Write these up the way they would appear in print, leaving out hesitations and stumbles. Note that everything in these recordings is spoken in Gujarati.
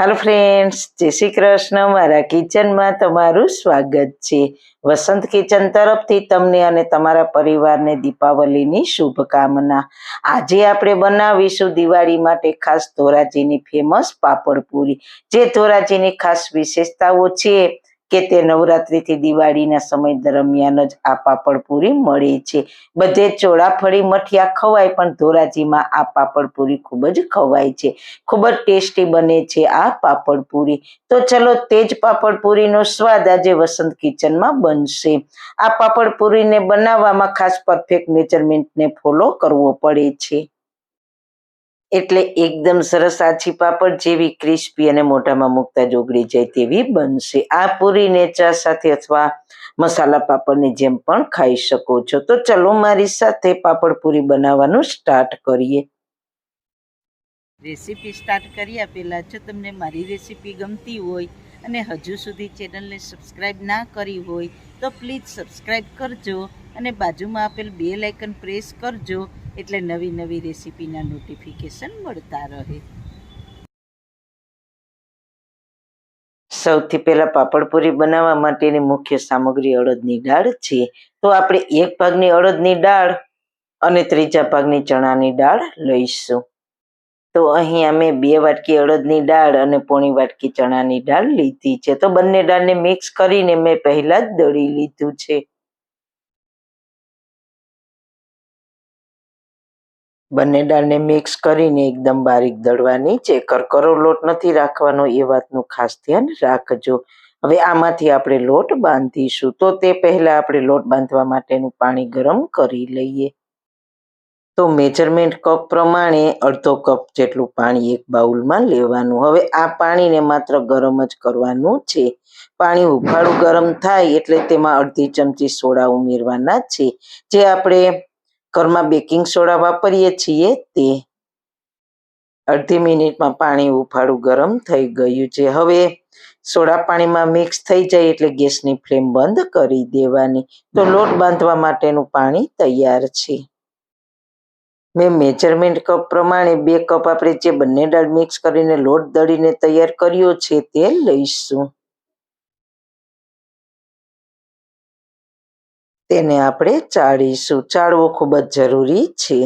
હેલો ફ્રેન્ડ્સ, જય શ્રી કૃષ્ણ. મારા કિચનમાં તમારું સ્વાગત છે. વસંત કિચન તરફથી તમને અને તમારા પરિવારને દીપાવલીની શુભકામના. આજે આપણે બનાવીશું દિવાળી માટે ખાસ ધોરાજીની ફેમસ પાપડ પૂરી. જે ધોરાજીની ખાસ વિશેષતાઓ છે કે તે નવરાત્રિથી દિવાળીના સમય દરમિયાન જ આ પાપડ પૂરી મળે છે. બધે ચોળાફળી મઠિયા ખવાય, પણ ધોરાજીમાં આ પાપડ પૂરી ખૂબ જ ખવાય છે. ખૂબ જ ટેસ્ટી બને છે આ પાપડ પૂરી. તો ચલો તે જ પાપડ પૂરીનો સ્વાદ આજે વસંત કિચનમાં બનશે. આ પાપડ પૂરીને બનાવવામાં ખાસ પરફેક્ટ મેજરમેન્ટને ફોલો કરવો પડે છે. એટલે એકદમ સરસ આછી પાપડ જેવી ક્રિસ્પી અને મોઢામાં મૂકતા જ ઓગળી જાય તેવી બનશે. આ પૂરીને ચા સાથે અથવા મસાલા પાપડની જેમ પણ ખાઈ શકો છો. તો ચલો મારી સાથે પાપડ પૂરી બનાવવાનું સ્ટાર્ટ કરીએ. રેસીપી સ્ટાર્ટ કર્યા પહેલાં જો તમને મારી રેસીપી ગમતી હોય અને હજુ સુધી ચેનલને સબસ્ક્રાઈબ ના કરી હોય તો પ્લીઝ સબસ્ક્રાઈબ કરજો અને બાજુમાં આપેલ બેલ આઇકન પ્રેસ કરજો, એટલે નવી નવી રેસીપીના નોટિફિકેશન મળતા રહે. સૌથી પહેલાં પાપડ પૂરી બનાવવા માટેની મુખ્ય સામગ્રી અડદની દાળ છે. તો આપણે 1 ભાગની અડદની દાળ અને 3 ભાગની ચણાની દાળ લઈશું. તો અહીં અમે 2 વાટકી અડદની દાળ અને પોણી વાટકી ચણાની દાળ લીધી છે. તો બંને દાળને મિક્સ કરીને મેં પહેલા જ દળી લીધું છે. બંને દાળને મિક્સ કરીને એકદમ બારીક દળવાની છે. કરકરો લોટ નથી રાખવાનો, એ વાતનું ખાસ ધ્યાન રાખજો. હવે આમાંથી આપણે લોટ બાંધીશું. તો તે પહેલા આપણે લોટ બાંધવા માટેનું પાણી ગરમ કરી લઈએ. તો મેજરમેન્ટ કપ પ્રમાણે અડધો કપ જેટલું પાણી એક બાઉલમાં લેવાનું. હવે આ પાણીને માત્ર ગરમ જ કરવાનું છે. પાણી હુંફાળું ગરમ થાય એટલે તેમાં અડધી ચમચી સોડા ઉમેરવાના છે. જે આપણે ઘરમાં બેકિંગ સોડા વાપરીએ છીએ તે. અડધી મિનિટમાં પાણી હુંફાળું ગરમ થઈ ગયું છે. હવે સોડા પાણીમાં મિક્સ થઈ જાય એટલે ગેસની ફ્લેમ બંધ કરી દેવાની. તો લોટ બાંધવા માટેનું પાણી તૈયાર છે. મેં મેજરમેન્ટ કપ પ્રમાણે 2 કપ આપણે જે બંને દાળ મિક્સ કરીને લોટ દળીને તૈયાર કર્યો છે તે લઈશું. તેને આપણે ચાળીશું. ચાળવો ખૂબ જ જરૂરી છે.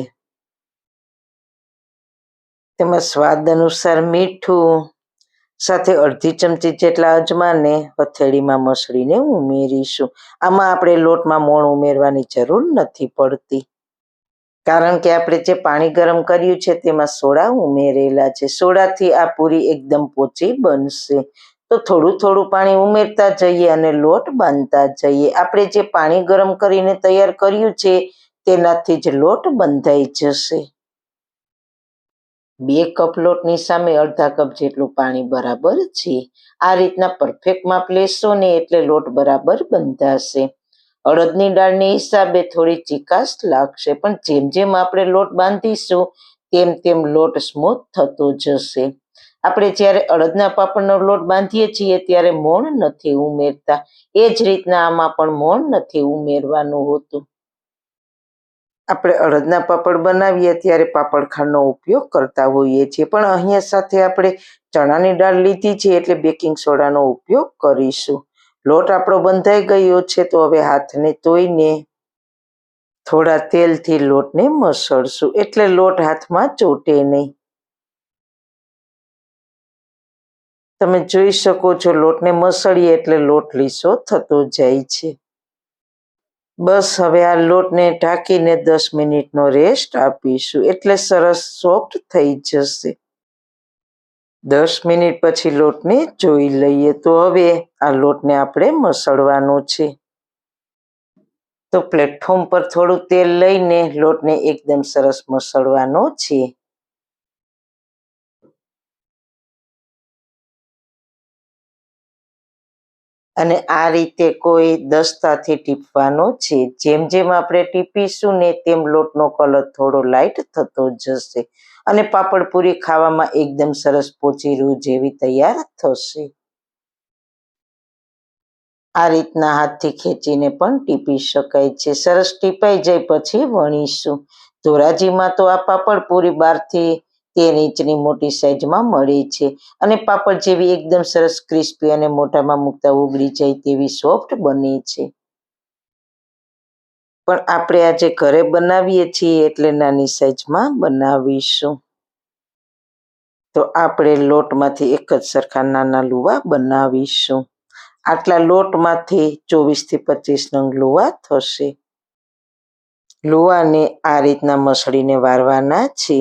તેમાં સ્વાદ અનુસાર મીઠું સાથે અડધી ચમચી જેટલા અજમાને હથેળીમાં મસળીને ઉમેરીશું. આમાં આપણે લોટમાં મોણ ઉમેરવાની જરૂર નથી પડતી, કારણ કે આપણે જે પાણી ગરમ કર્યું છે તેમાં સોડા ઉમેરેલા છે. સોડાથી આ પૂરી એકદમ પોચી બનશે. તો થોડું થોડું પાણી ઉમેરતા જઈએ અને લોટ બાંધતા જઈએ. આપણે જે પાણી ગરમ કરીને તૈયાર કર્યું છે તેનાથી જ લોટ બંધાઈ જશે. 2 કપ લોટની સામે અડધા કપ જેટલું પાણી બરાબર છે. આ રીતના પરફેક્ટ માપ લેશો ને એટલે લોટ બરાબર બંધાશે. અડદની દાળની હિસાબે થોડી ચીકાશ લાગશે, પણ જેમ જેમ આપણે લોટ બાંધીશું તેમ તેમ લોટ સ્મૂથ થતો જશે. આપણે જ્યારે અડદના પાપડનો લોટ બાંધીએ છીએ ત્યારે મોણ નથી ઉમેરતા, એ જ રીતના આમાં પણ મોણ નથી ઉમેરવાનું હોતું. આપણે અડદના પાપડ બનાવીએ ત્યારે પાપડ ખાંડનો ઉપયોગ કરતા હોઈએ છીએ, પણ અહીંયા સાથે આપણે ચણાની દાળ લીધી છે એટલે બેકિંગ સોડાનો ઉપયોગ કરીશું. લોટ આપણો બંધાઈ ગયો છે. તો હવે હાથને ધોઈને થોડા તેલથી લોટને મસળશું, એટલે લોટ હાથમાં ચોટે નહીં. તમે જોઈ શકો છો, લોટને મસળીએ એટલે લોટ લીસો થતો જાય છે. બસ હવે આ લોટને ઢાંકીને 10 મિનિટનો રેસ્ટ આપીશું, એટલે સરસ સોફ્ટ થઈ જશે. 10 મિનિટ પછી લોટને જોઈ લઈએ. તો હવે આ લોટને આપણે મસળવાનો છે. તો પ્લેટફોર્મ પર થોડું તેલ લઈને લોટને એકદમ સરસ મસળવાનો છે. અને આ રીતે કોઈ દસ્તાથી ટીપવાનો છે. જેમ જેમ આપણે ટીપીશું ને તેમ લોટનો કલર થોડો લાઇટ થતો જશે અને પાપડ પૂરી ખાવામાં એકદમ સરસ પોચી રૂ જેવી તૈયાર થશે. આ રીતના હાથથી ખેંચીને પણ ટીપી શકાય છે. સરસ ટીપાઈ જાય પછી વણીશું. ધોરાજીમાં તો આ પાપડ પૂરી 12 થી 13 ઇંચની મોટી સાઈઝમાં મળે છે અને પાપડ જેવી એકદમ સરસ ક્રિસ્પી અને મોઢામાં મૂકતા ઉગળી જાય તેવી સોફ્ટ બને છે. પણ આપણે આજે ઘરે બનાવીએ છીએ એટલે નાની સાઈઝમાં બનાવીશું. તો આપણે લોટમાંથી એક જ સરખા નાના લુવા બનાવીશું. આટલા લોટમાંથી 24 થી 25 નંગ લુવા થશે. લુવાને આ રીતના મસળીને વારવાના છે.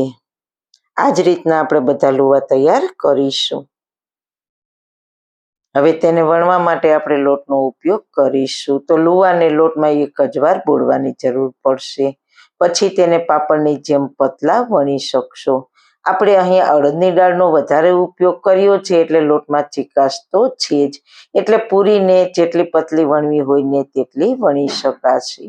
આ જ રીતના આપણે બધા લુવા તૈયાર કરીશું. હવે તેને વણવા માટે આપણે લોટનો ઉપયોગ કરીશું. તો લુવાને લોટમાં એક જ વાર બોળવાની જરૂર પડશે. પછી તેને પાપડની જેમ પતલા વણી શકશો. આપણે અહીંયા અડદની દાળનો વધારે ઉપયોગ કર્યો છે એટલે લોટમાં ચીકાશ તો છે જ. એટલે પૂરીને જેટલી પતલી વણવી હોય ને તેટલી વણી શકાશે.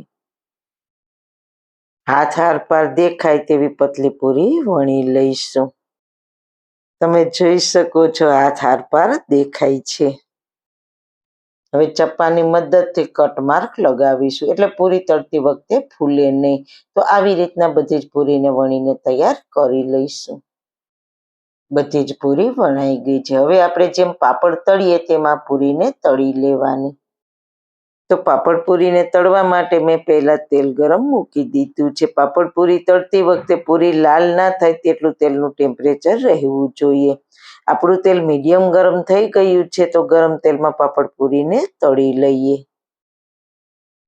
હાથ આરપાર દેખાય તેવી પતલી પૂરી વણી લઈશું. તમે જોઈ શકો છો હાથ આરપાર દેખાય છે. હવે ચપ્પાની મદદથી કટ માર્ક લગાવીશું એટલે પૂરી તળતી વખતે ફૂલે નહીં. તો આવી રીતના બધી જ પૂરીને વણીને તૈયાર કરી લઈશું. બધી જ પૂરી વણાઈ ગઈ છે. હવે આપણે જેમ પાપડ તળીએ તેમાં પૂરીને તળી લેવાની. તો પાપડ પૂરીને તળવા માટે મેં પહેલા તેલ ગરમ મૂકી દીધું છે. પાપડ પૂરી તળતી વખતે પૂરી લાલ ના થાય તેટલું તેલનું ટેમ્પરેચર રહેવું જોઈએ. આપણું તેલ મીડિયમ ગરમ થઈ ગયું છે તો ગરમ તેલમાં પાપડ પૂરીને તળી લઈએ.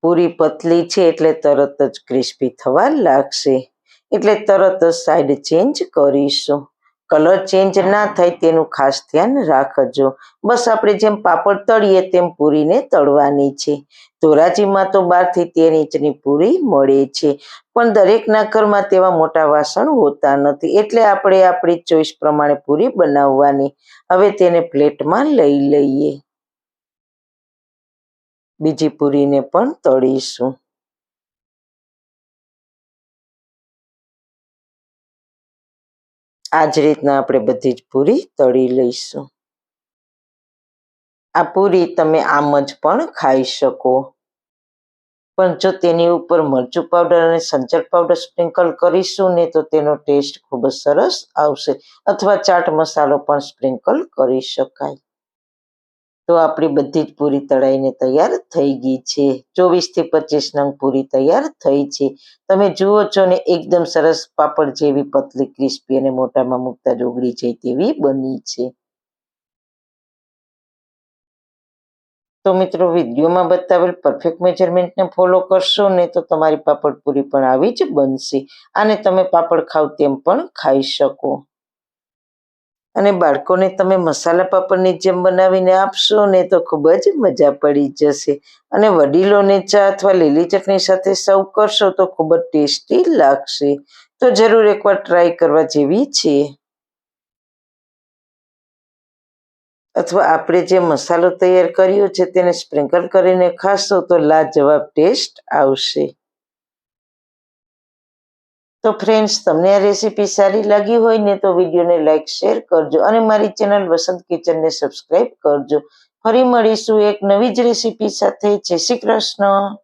પૂરી પતલી છે એટલે તરત જ ક્રિસ્પી થવા લાગશે. એટલે તરત જ સાઈડ ચેન્જ કરીશું. કલર ચેન્જ ના થાય તેનું ખાસ ધ્યાન રાખજો. બસ આપણે જેમ પાપડ તળીએ તેમ પૂરીને તળવાની છે. ધોરાજીમાં તો 12 થી 13 ઇંચની પૂરી મળે છે. પણ દરેકના ઘરમાં તેવા મોટા વાસણ હોતા નથી એટલે આપણે આપણી ચોઈસ પ્રમાણે પૂરી બનાવવાની. હવે તેને પ્લેટમાં લઈ લઈએ. બીજી પૂરીને પણ તળીશું. આ જ રીતના આપણે બધી જ પૂરી તળી લઈશું. આ પૂરી તમે આમ જ પણ ખાઈ શકો. પણ જો તેની ઉપર મરચું પાવડર અને સંચળ પાવડર સ્પ્રિંકલ કરીશું ને તો તેનો ટેસ્ટ ખૂબ જ સરસ આવશે. અથવા ચાટ મસાલો પણ સ્પ્રિંકલ કરી શકાય. તો આપણી બધી જ પૂરી તળાઈને તૈયાર થઈ ગઈ છે. 24 થી 25 નંગ પૂરી તૈયાર થઈ છે. તમે જુઓ છો ને એકદમ સરસ પાપડ જેવી પતલી ક્રિસ્પી અને મોટામાં મૂકતા જ ઓગળી જાય તેવી બની છે. તો મિત્રો વિડીયોમાં બતાવેલ પરફેક્ટ મેજરમેન્ટને ફોલો કરશો ને તો તમારી પાપડ પૂરી પણ આવી જ બનશે. આને તમે પાપડ ખાવ તેમ પણ ખાઈ શકો. અને બાળકોને તમે મસાલા પાપડની જેમ બનાવીને આપશો ને તો ખૂબ જ મજા પડી જશે. અને વડીલોને ચા અથવા લીલી ચટણી સાથે સર્વ કરશો તો ખૂબ જ ટેસ્ટી લાગશે. તો જરૂર એકવાર ટ્રાય કરવા જેવી છે. અથવા આપણે જે મસાલો તૈયાર કર્યો છે તેને સ્પ્રિંકલ કરીને ખાશો તો લાજવાબ ટેસ્ટ આવશે. તો ફ્રેન્ડ્સ, તમને આ રેસીપી સારી લાગી હોય ને તો વિડીયોને લાઈક શેર કરજો અને મારી ચેનલ વસંત કિચનને સબસ્ક્રાઈબ કરજો. ફરી મળીશું એક નવી જ રેસીપી સાથે. જય શ્રી કૃષ્ણ.